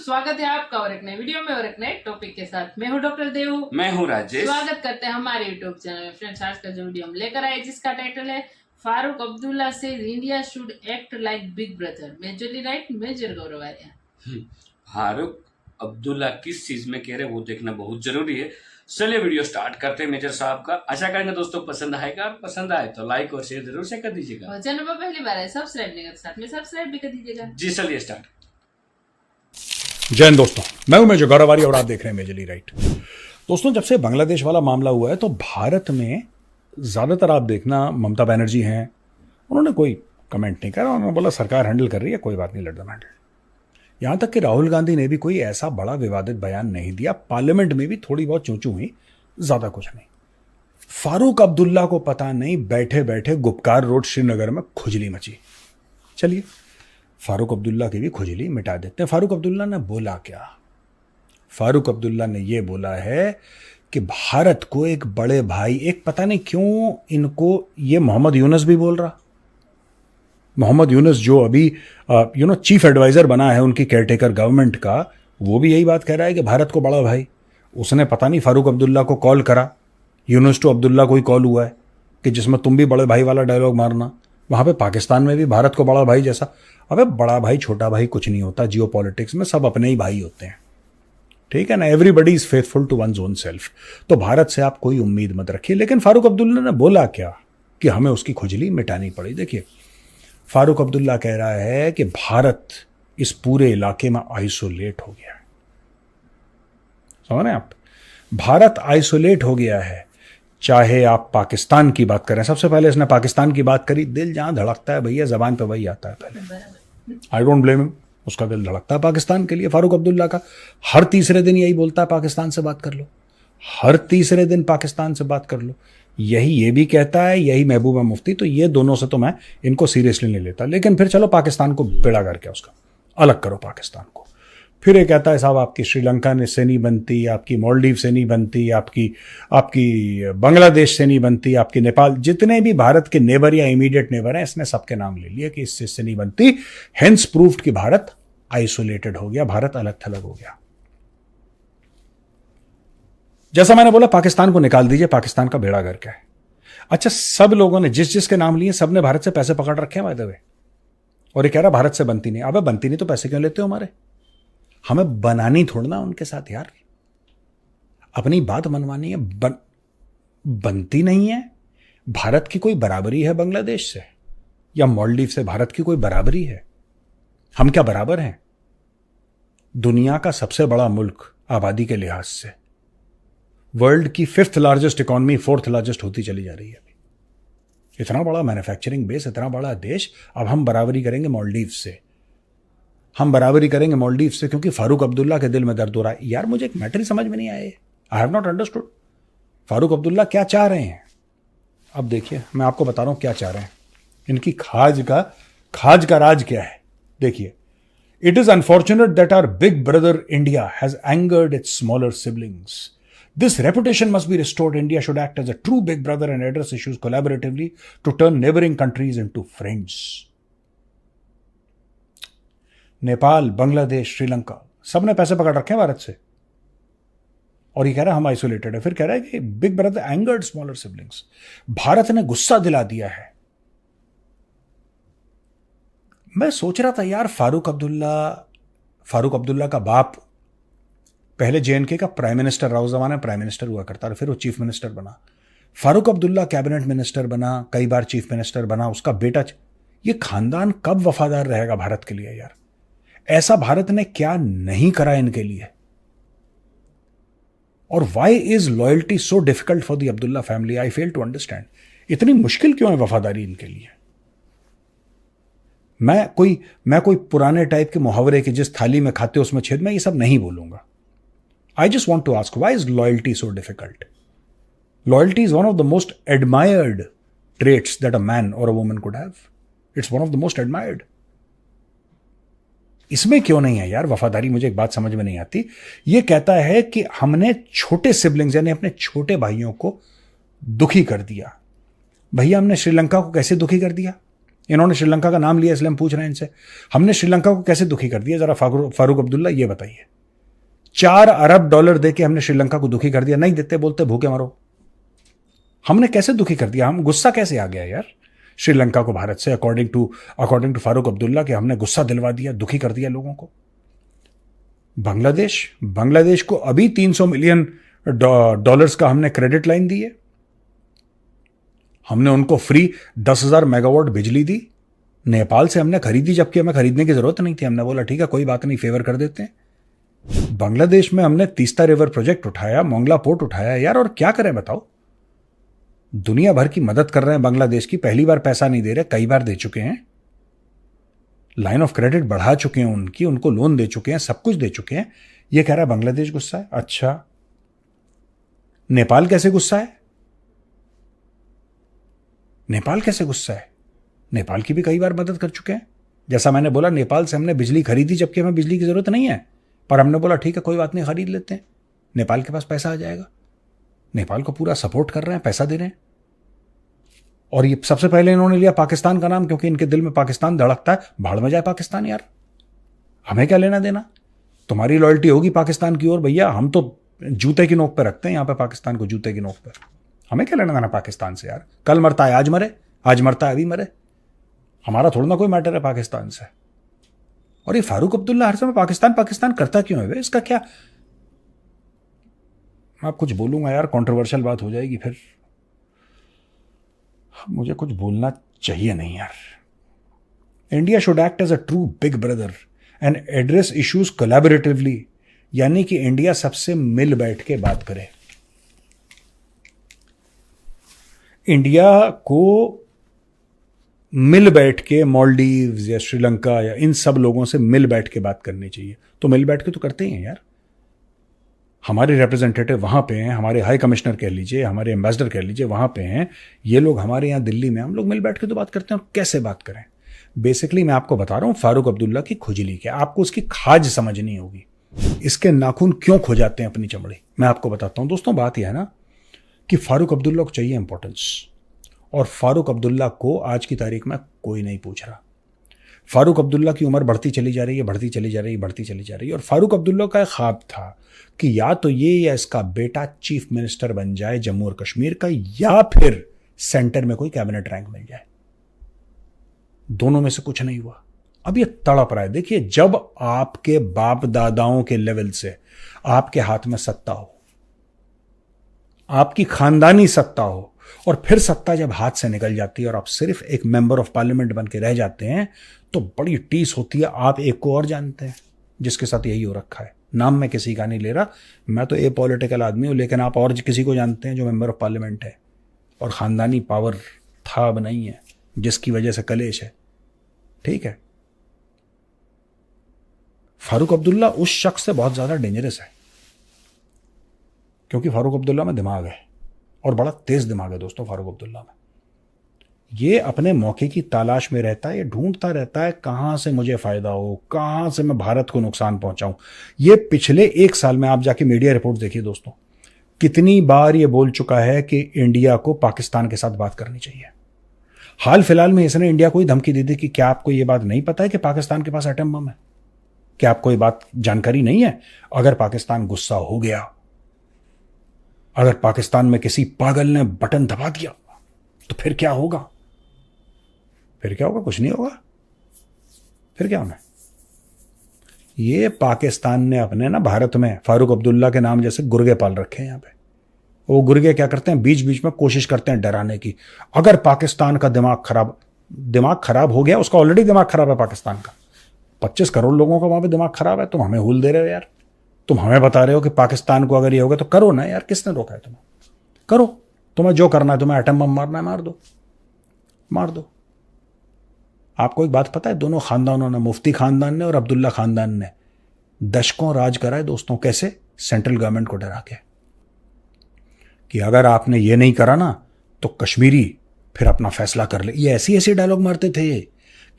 स्वागत है आपका और एक नए वीडियो में और एक नए टॉपिक के साथ। मैं हूं डॉक्टर देवू, मैं हूं राजेश। स्वागत करते हैं हमारे यूट्यूब चैनल में। फ्रेंड्स, आज का जो वीडियो हम लेकर आए जिसका टाइटल है फारूक अब्दुल्ला से India should act like big brother, majorly right, major Gaurav Arya. Farooq Abdullah किस चीज में कह रहे हैं वो देखना बहुत जरूरी है। चलिए वीडियो स्टार्ट करते हैं मेजर साहब का। आशा करेंगे दोस्तों पसंद आएगा, पसंद आए तो लाइक और शेयर जरूर से कर दीजिएगा। और चैनल पर पहली बार है सब्सक्राइब नहीं करते, साथ में सब्सक्राइब भी कर दीजिएगा। जी चलिए स्टार्ट। जय हिंद दोस्तों, मैं हूं मेजर गौरव आर्या और आप देख रहे हैं मेजरली राइट। दोस्तों, जब से बांग्लादेश वाला मामला हुआ है तो भारत में ज्यादातर आप देखना ममता बनर्जी हैं, उन्होंने कोई कमेंट नहीं करा। उन्होंने बोला सरकार हैंडल कर रही है, कोई बात नहीं, लेट देम हैंडल। यहां तक कि राहुल गांधी ने भी कोई ऐसा बड़ा विवादित बयान नहीं दिया। पार्लियामेंट में भी थोड़ी बहुत चूचू हुई, ज्यादा कुछ नहीं। फारूक अब्दुल्ला को पता नहीं बैठे बैठे गुपकार रोड श्रीनगर में खुजली मची। चलिए फारूक अब्दुल्ला की भी खुजली मिटा देते हैं। फारूक अब्दुल्ला ने बोला क्या? फारूक अब्दुल्ला ने यह बोला है कि भारत को एक बड़े भाई, एक पता नहीं क्यों इनको ये मोहम्मद यूनुस भी बोल रहा। मोहम्मद यूनुस जो अभी चीफ एडवाइजर बना है उनकी केयरटेकर गवर्नमेंट का, वो भी यही बात कह रहा है कि भारत को बड़ा भाई। उसने पता नहीं फारूक अब्दुल्ला को कॉल करा, यूनुस टू अब्दुल्ला कोई कॉल हुआ है कि जिसमें तुम भी बड़े भाई वाला डायलॉग मारना। वहां पे पाकिस्तान में भी भारत को बड़ा भाई जैसा। अबे बड़ा भाई छोटा भाई कुछ नहीं होता, जियो पॉलिटिक्स में सब अपने ही भाई होते हैं, ठीक है ना। Everybody is faithful to one's own self. तो भारत से आप कोई उम्मीद मत रखिए। लेकिन फारूक अब्दुल्ला ने बोला क्या कि हमें उसकी खुजली मिटानी पड़ी। देखिए, फारूक अब्दुल्ला कह रहा है कि भारत इस पूरे इलाके में आइसोलेट हो गया है। समझ रहे हैं आप? भारत आइसोलेट हो गया है। चाहे आप पाकिस्तान की बात करें, सबसे पहले इसने पाकिस्तान की बात करी। दिल जहां धड़कता है भैया, जबान पे वही आता है पहले। आई डोंट ब्लेम हिम, उसका दिल धड़कता है पाकिस्तान के लिए। फारूक अब्दुल्ला का हर तीसरे दिन यही बोलता है पाकिस्तान से बात कर लो, हर तीसरे दिन पाकिस्तान से बात कर लो। यही ये भी कहता है, यही महबूबा मुफ्ती। तो ये दोनों से तो मैं इनको सीरियसली नहीं लेता। लेकिन फिर चलो पाकिस्तान को बेड़ा करके उसका अलग करो पाकिस्तान को। फिर ये कहता है साहब आपकी श्रीलंका से नहीं बनती, आपकी मालदीव से नहीं बनती, आपकी बांग्लादेश से नहीं बनती, आपकी नेपाल, जितने भी भारत के नेबर या इमीडिएट नेबर हैं, इसने सबके नाम ले लिए कि इससे नहीं बनती। हेंस प्रूव्ड कि भारत आइसोलेटेड हो गया, भारत अलग थलग हो गया। जैसा मैंने बोला, पाकिस्तान को निकाल दीजिए, पाकिस्तान का बेड़ा गर्क है। अच्छा, सब लोगों ने जिसके नाम लिए सबने भारत से पैसे पकड़ रखे हैं बाय द वे, और ये कह रहा भारत से बनती नहीं। अबे बनती नहीं तो पैसे क्यों लेते हो हमारे? हमें बनानी थोड़ना उनके साथ यार, अपनी बात मनवानी है। बनती नहीं है। भारत की कोई बराबरी है बांग्लादेश से या मालदीव से? भारत की कोई बराबरी है? हम क्या बराबर हैं? दुनिया का सबसे बड़ा मुल्क आबादी के लिहाज से, वर्ल्ड की 5th largest economy 4th largest होती चली जा रही है अभी। इतना बड़ा मैन्युफैक्चरिंग बेस, इतना बड़ा देश। अब हम बराबरी करेंगे मालदीव से, हम बराबरी करेंगे मालदीव से क्योंकि फारूक अब्दुल्ला के दिल में दर्द हो रहा है। यार मुझे एक मैटर ही समझ में नहीं आया, I have not understood Farooq Abdullah क्या चाह रहे हैं। अब देखिए, मैं आपको बता रहा हूं क्या चाह रहे हैं। इनकी खाज का राज क्या है, देखिए। It is unfortunate that our big brother India has angered its smaller siblings. This reputation must be restored. India should act as a true big brother and address issues collaboratively to turn neighboring countries into friends. Nepal, Bangladesh, Sri Lanka, सबने पैसे पकड़ रखे हैं भारत से, और ये कह रहा है हम आइसोलेटेड है। फिर कह रहा है कि big brother angered smaller siblings. Bharat ने गुस्सा दिला दिया है। मैं सोच रहा था यार, फारूक अब्दुल्ला का बाप पहले जेएनके का प्राइम मिनिस्टर रहा, उस जमाने में प्राइम मिनिस्टर हुआ करता, फिर वो चीफ मिनिस्टर बना। फारूक अब्दुल्ला कैबिनेट मिनिस्टर बना, कई बार चीफ मिनिस्टर बना, उसका बेटा। ये खानदान कब वफादार रहेगा भारत के लिए यार? ऐसा भारत ने क्या नहीं करा इनके लिए? और why is loyalty so difficult for the Abdullah family? I fail to understand. इतनी मुश्किल क्यों है वफादारी इनके लिए? मैं कोई पुराने टाइप के मुहावरे की जिस थाली में खाते उसमें छेद, में ये सब नहीं बोलूंगा। I just want to ask, why is loyalty so difficult? Loyalty is one of the most admired traits that a man or a woman could have. It's one of the most admired. इसमें क्यों नहीं है यार वफादारी? मुझे एक बात समझ में नहीं आती। ये कहता है कि हमने छोटे सिबलिंग्स यानी अपने छोटे भाइयों को दुखी कर दिया। भैया, हमने श्रीलंका को कैसे दुखी कर दिया? इन्होंने श्रीलंका का नाम लिया इसलिए हम पूछ रहे हैं इनसे, हमने श्रीलंका को कैसे दुखी कर दिया? जरा फारूक अब्दुल्ला ये बताइए। $4 अरब देके हमने श्रीलंका को दुखी कर दिया, नहीं देते बोलते भूखे मरो। हमने कैसे दुखी कर दिया? हम गुस्सा कैसे आ गया यार श्रीलंका को भारत से? अकॉर्डिंग टू फारूक अब्दुल्ला कि हमने गुस्सा दिलवा दिया, दुखी कर दिया लोगों को। बांग्लादेश को अभी $300 मिलियन का हमने क्रेडिट लाइन दी है। हमने उनको फ्री 10,000 मेगावाट बिजली दी। नेपाल से हमने खरीदी जबकि हमें खरीदने की जरूरत नहीं थी। हमने बोला ठीक है कोई बात नहीं, फेवर कर देते हैं। बांग्लादेश में हमने तीस्ता रिवर प्रोजेक्ट उठाया, मोंगला पोर्ट उठाया यार, और क्या करें बताओ? दुनिया भर की मदद कर रहे हैं बांग्लादेश की, पहली बार पैसा नहीं दे रहे, कई बार दे चुके हैं। लाइन ऑफ क्रेडिट बढ़ा चुके हैं उनकी, उनको लोन दे चुके हैं, सब कुछ दे चुके हैं। ये कह रहा है बांग्लादेश गुस्सा है। अच्छा, नेपाल कैसे गुस्सा है? नेपाल कैसे गुस्सा है? नेपाल की भी कई बार मदद कर चुके हैं। जैसा मैंने बोला, नेपाल से हमने बिजली खरीदी जबकि हमें बिजली की जरूरत नहीं है, पर हमने बोला ठीक है कोई बात नहीं, खरीद लेते हैं, नेपाल के पास पैसा आ जाएगा। नेपाल को पूरा सपोर्ट कर रहे हैं, पैसा दे रहे हैं। और ये सबसे पहले इन्होंने लिया पाकिस्तान का नाम, क्योंकि इनके दिल में पाकिस्तान धड़कता है। भाड़ में जाए पाकिस्तान यार, हमें क्या लेना देना? तुम्हारी लॉयल्टी होगी पाकिस्तान की ओर भैया, हम तो जूते की नोक पे रखते हैं यहाँ पे पाकिस्तान को, जूते की नोक पे। हमें क्या लेना देना पाकिस्तान से यार? कल मरता है आज मरे, आज मरता है अभी मरे, हमारा थोड़ा ना कोई मैटर है पाकिस्तान से। और ये फारूक अब्दुल्ला हर समय पाकिस्तान पाकिस्तान करता क्यों है? इसका क्या? मैं कुछ बोलूंगा यार, कंट्रोवर्शियल बात हो जाएगी, फिर मुझे कुछ बोलना चाहिए नहीं यार। India should act as a true big brother and address issues collaboratively, यानी कि इंडिया सबसे मिल बैठ के बात करे। इंडिया को मिल बैठ के मालदीव्स या श्रीलंका या इन सब लोगों से मिल बैठ के बात करनी चाहिए। तो मिल बैठ के तो करते ही हैं यार। हमारे रिप्रेजेंटेटिव वहां पे हैं, हमारे हाई कमिश्नर कह लीजिए, हमारे एम्बेसडर कह लीजिए, वहां पे हैं ये लोग। हमारे यहाँ दिल्ली में हम लोग मिल बैठ के तो बात करते हैं। और कैसे बात करें? बेसिकली मैं आपको बता रहा हूं फारूक अब्दुल्ला की खुजली क्या, आपको उसकी खाज समझनी होगी। इसके नाखून क्यों खो जाते हैं अपनी चमड़ी, मैं आपको बताता हूं। दोस्तों बात यह है ना कि फारूक अब्दुल्ला को चाहिए इंपॉर्टेंस, और फारूक अब्दुल्ला को आज की तारीख में कोई नहीं पूछ रहा। फारूक अब्दुल्ला की उम्र बढ़ती चली जा रही है, बढ़ती चली जा रही है, बढ़ती चली जा रही है। और फारूक अब्दुल्ला का एक ख्वाब था कि या तो ये या इसका बेटा चीफ मिनिस्टर बन जाए जम्मू और कश्मीर का, या फिर सेंटर में कोई कैबिनेट रैंक मिल जाए। दोनों में से कुछ नहीं हुआ। अब ये तड़प रहा है। देखिए, जब आपके बाप दादाओं के लेवल से आपके हाथ में सत्ता हो, आपकी खानदानी सत्ता हो, और फिर सत्ता जब हाथ से निकल जाती है और आप सिर्फ एक मेंबर ऑफ पार्लियामेंट बन के रह जाते हैं, तो बड़ी टीस होती है। आप एक को और जानते हैं जिसके साथ यही हो रखा है। नाम मैं किसी का नहीं ले रहा, मैं तो ए पॉलिटिकल आदमी हूं, लेकिन आप और किसी को जानते हैं जो मेंबर ऑफ पार्लियामेंट है और खानदानी पावर था अब नहीं है, जिसकी वजह से कलेश है। ठीक है, फारूक अब्दुल्ला उस शख्स से बहुत ज्यादा डेंजरस है, क्योंकि फारूक अब्दुल्ला में दिमाग है, और बड़ा तेज दिमाग है दोस्तों फारूक अब्दुल्ला में। ये अपने मौके की तलाश में रहता है, ये ढूंढता रहता है कहां से मुझे फायदा हो, कहां से मैं भारत को नुकसान पहुंचाऊं। ये पिछले 1 साल में आप जाके मीडिया रिपोर्ट देखिए दोस्तों, कितनी बार ये बोल चुका है कि इंडिया को पाकिस्तान के साथ बात करनी चाहिए। हाल फिलहाल में इसने इंडिया को ही धमकी दी थी कि क्या आपको ये बात नहीं पता है कि पाकिस्तान के पास एटम बम है? क्या आपको ये बात जानकारी नहीं है? अगर पाकिस्तान गुस्सा हो गया, अगर पाकिस्तान में किसी पागल ने बटन दबा दिया, तो फिर क्या होगा? फिर क्या होगा? कुछ नहीं होगा। फिर क्या होना? ये पाकिस्तान ने अपने ना भारत में फारूक अब्दुल्ला के नाम जैसे गुर्गे पाल रखे हैं। यहाँ पे वो गुर्गे क्या करते हैं, बीच बीच में कोशिश करते हैं डराने की। अगर पाकिस्तान का दिमाग खराब हो गया, उसका ऑलरेडी दिमाग खराब है पाकिस्तान का, 25 करोड़ लोगों का वहां पे दिमाग खराब है। तुम हमें हुल दे रहे हो यार, तुम हमें बता रहे हो कि पाकिस्तान को अगर ये होगा तो करो ना यार। किसने रोका है तुम्हें? करो, तुम्हें जो करना है, तुम्हें एटम बम मारना है, मार दो। आपको एक बात पता है, दोनों खानदानों ने, मुफ्ती खानदान ने और अब्दुल्ला खानदान ने, दशकों राज करा है दोस्तों। कैसे? सेंट्रल गवर्नमेंट को डरा के कि अगर आपने ये नहीं करा ना तो कश्मीरी फिर अपना फैसला कर ले। ये ऐसी डायलॉग मारते थे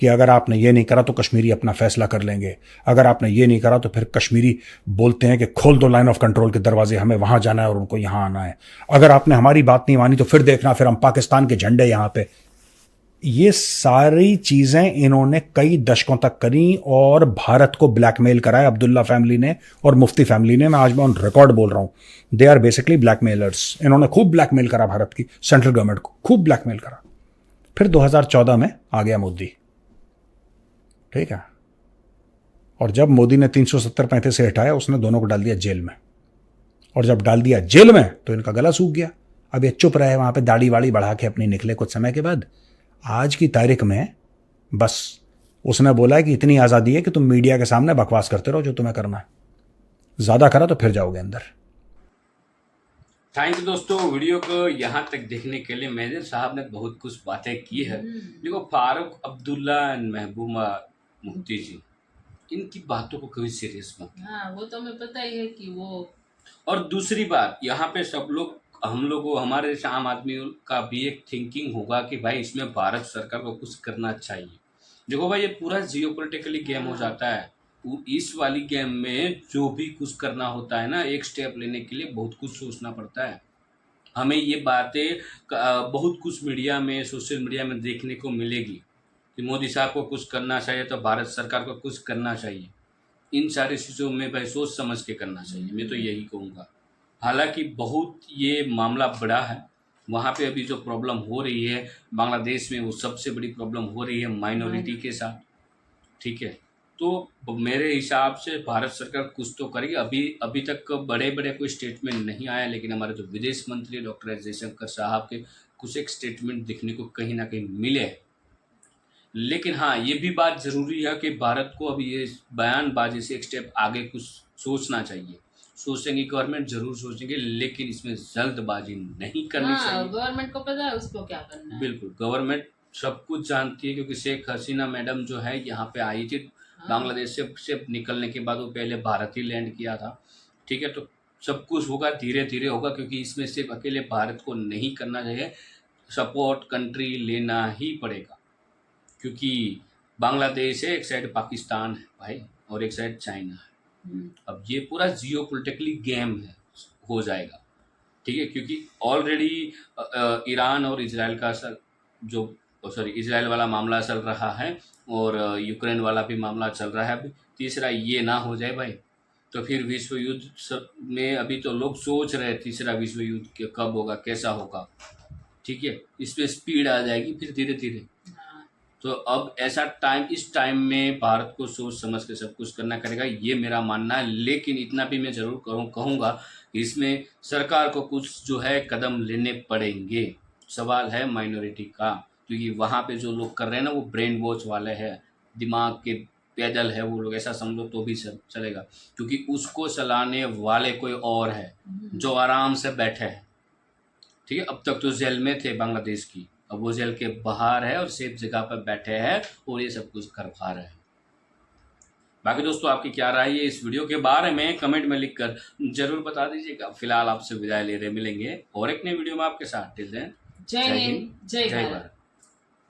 कि अगर आपने ये नहीं करा तो कश्मीरी अपना फैसला कर लेंगे, अगर आपने ये नहीं करा तो फिर कश्मीरी बोलते हैं कि खोल दो लाइन ऑफ कंट्रोल के दरवाजे, हमें वहां जाना है और उनको यहां आना है। अगर आपने हमारी बात नहीं मानी तो फिर देखना, फिर हम पाकिस्तान के झंडे यहां पे। ये सारी चीजें इन्होंने कई दशकों तक करी और भारत को ब्लैकमेल करा है अब्दुल्ला फैमिली ने और मुफ्ती फैमिली ने। मैं आज मैं ऑन रिकॉर्ड बोल रहा हूं, दे आर बेसिकली ब्लैकमेलर्स। इन्होंने खूब ब्लैकमेल करा भारत की सेंट्रल गवर्नमेंट को, खूब ब्लैकमेल करा। फिर 2014 में आ गया मोदी, ठीक है, और जब मोदी ने 370-35 से हटाया, उसने दोनों को डाल दिया जेल में। और जब डाल दिया जेल में तो इनका गला सूख गया। अब ये चुप रहे वहां पे, दाढ़ी वाड़ी बढ़ा के अपनी निकले कुछ समय के बाद। आज की तारीख में बस उसने बोला कि इतनी आज़ादी है कि तुम मीडिया के सामने बकवास करते रहो जो तुम्हें करना है, ज़्यादा करा तो फिर जाओगे अंदर। थैंक यू दोस्तों, वीडियो को यहाँ तक देखने के लिए। मेजर साहब ने बहुत कुछ बातें की है। देखो, फारूक अब्दुल्ला एंड महबूबा मुफ्ती जी, इनकी बातों को कभी सीरियस मत। हाँ, वो तो हमें पता ही है कि वो। और दूसरी बात, यहाँ पे सब लोग, हम लोगों, हमारे जैसे आम आदमी का भी एक थिंकिंग होगा कि भाई इसमें भारत सरकार को कुछ करना चाहिए। देखो भाई, ये पूरा जियोपॉलिटिकली गेम हो जाता है। इस वाली गेम में जो भी कुछ करना होता है ना, एक स्टेप लेने के लिए बहुत कुछ सोचना पड़ता है। हमें ये बातें बहुत कुछ मीडिया में, सोशल मीडिया में देखने को मिलेगी कि मोदी साहब को कुछ करना चाहिए तो भारत सरकार को कुछ करना चाहिए। इन सारी चीज़ों में भाई सोच समझ के करना चाहिए, मैं तो यही कहूँगा। हालांकि बहुत ये मामला बड़ा है। वहाँ पे अभी जो प्रॉब्लम हो रही है बांग्लादेश में, वो सबसे बड़ी प्रॉब्लम हो रही है माइनॉरिटी के साथ, ठीक है। तो मेरे हिसाब से भारत सरकार कुछ तो करेगी। अभी तक बड़े बड़े कोई स्टेटमेंट नहीं आया, लेकिन हमारे जो विदेश मंत्री डॉक्टर एस जयशंकर साहब के कुछ एक स्टेटमेंट दिखने को कहीं ना कहीं मिले। लेकिन हाँ, ये भी बात ज़रूरी है कि भारत को अभी ये बयानबाजी से एक स्टेप आगे कुछ सोचना चाहिए। सोचेंगे, गवर्नमेंट जरूर सोचेंगे, लेकिन इसमें जल्दबाजी नहीं करनी चाहिए। गवर्नमेंट को पता है उसको क्या करना है। बिल्कुल, गवर्नमेंट सब कुछ जानती है, क्योंकि शेख हसीना मैडम जो है यहाँ पे आई थी बांग्लादेश से निकलने के बाद। वो पहले भारत ही लैंड किया था, ठीक है। तो सब कुछ होगा, धीरे धीरे होगा, क्योंकि इसमें सिर्फ अकेले भारत को नहीं करना चाहिए, सपोर्ट कंट्री लेना ही पड़ेगा। क्योंकि बांग्लादेश है, एक साइड पाकिस्तान है भाई, और एक साइड चाइना है। अब ये पूरा जियोपॉलिटिकली गेम है, हो जाएगा, ठीक है। क्योंकि ऑलरेडी ईरान और इजराइल का इजराइल वाला मामला चल रहा है, और यूक्रेन वाला भी मामला चल रहा है। अभी तीसरा ये ना हो जाए भाई, तो फिर विश्व युद्ध में अभी तो लोग सोच रहे तीसरा विश्व युद्ध कब होगा, कैसा होगा, ठीक है। इसमें स्पीड आ जाएगी फिर धीरे धीरे। तो अब ऐसा टाइम, इस टाइम में भारत को सोच समझ के सब कुछ करना पड़ेगा, ये मेरा मानना है। लेकिन इतना भी मैं ज़रूर कहूँगा कि इसमें सरकार को कुछ जो है कदम लेने पड़ेंगे। सवाल है माइनॉरिटी का, क्योंकि वहाँ पे जो लोग कर रहे हैं ना, वो ब्रेन वॉश वाले हैं, दिमाग के पैदल है वो लोग, ऐसा समझो तो भी चलेगा। क्योंकि उसको चलाने वाले कोई और है जो आराम से बैठे हैं, ठीक है। अब तक तो जेल में थे बांग्लादेश की, अब वो जेल के बाहर है और सेफ जगह पर बैठे हैं और ये सब कुछ करवा रहे हैं। बाकी दोस्तों, आपकी क्या राय है इस वीडियो के बारे में, कमेंट में लिखकर जरूर बता दीजिएगा। फिलहाल आपसे विदाई ले रहे, मिलेंगे और एक नई वीडियो में आपके साथ। टिल देन, जय हिंद, जय भारत।